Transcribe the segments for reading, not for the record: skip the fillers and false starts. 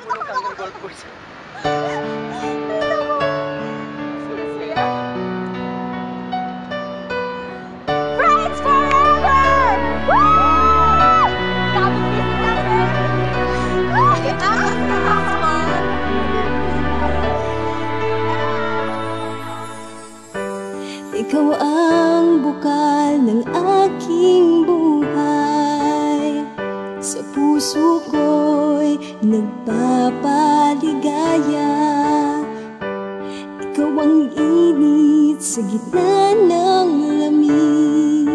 Bumulong ka hanggang golf course. Friends forever! Woo! Kapit din natin! Ikaw ang bukal ng aking buhay. Sa puso ko'y nagpapaligaya. Ikaw ang init sa gitna ng lamig.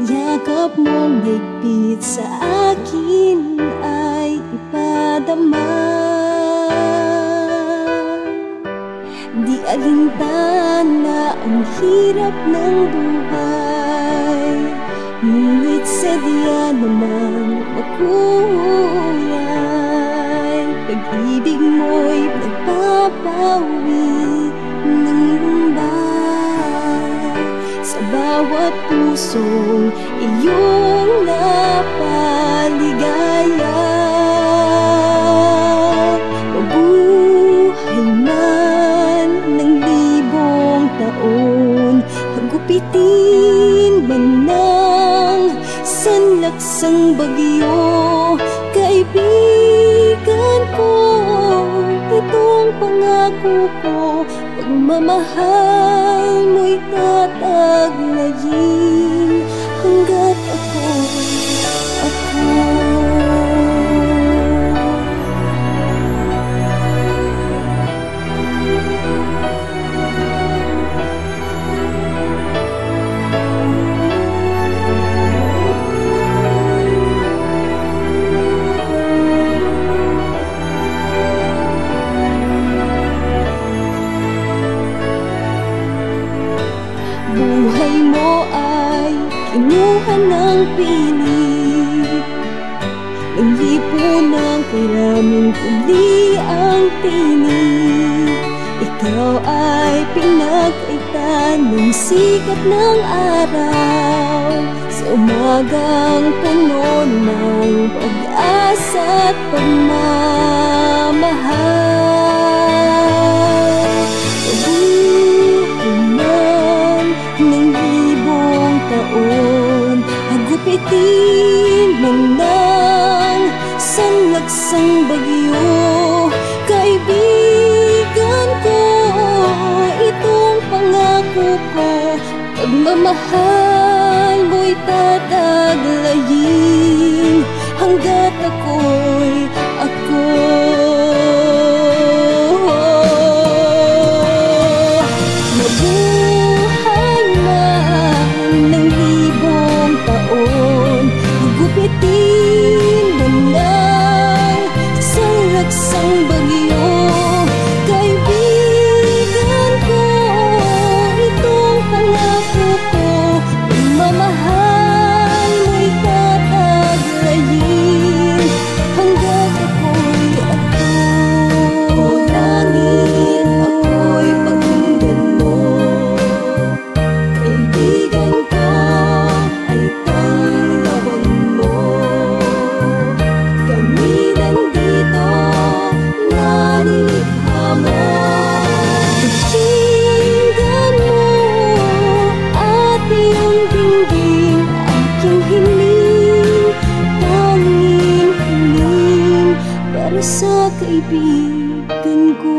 Yakap mong higpit sa akin ay ipadama. Di alintana ang hirap ng buhay, ngunit sadya namang makulay. Pag-ibig mo'y nagpapawi ng lumbay sa bawat pusong iyong napaligaya. Mabuhay man ng libong taon, hagupitin man ng sanlaksang bagyo, kaibigan ko, itong pangako ko, pagmamahal mo'y tataglayin hanggat ako'y ako. Buhay mo ay kinuha ng pilit, ng lipunang kairaming kuli ang tinig. Ikaw ay pinag-aita ng sikat ng araw, sa umagang puno ng pag-asa at pagmamahal. Hagupitin man ng sanlaksang bagyo, kaibigan ko, itong pangako ko, pagmamahal mo'y tataglayin hanggat ako'y ako. Hagupitin man ng sanlaksang bagyo, kaibigan ko, itong pangako ko, pagmamahal mo'y tataglayin hanggat ako'y ako. O langit, ako'y pakinggan mo, kaibigan ko ay tanglawang mo. Kami nandito, nanilikha mo. Pakinggan mo at iyong dinggin aking hiling, tanging hiling para sa kaibigan ko.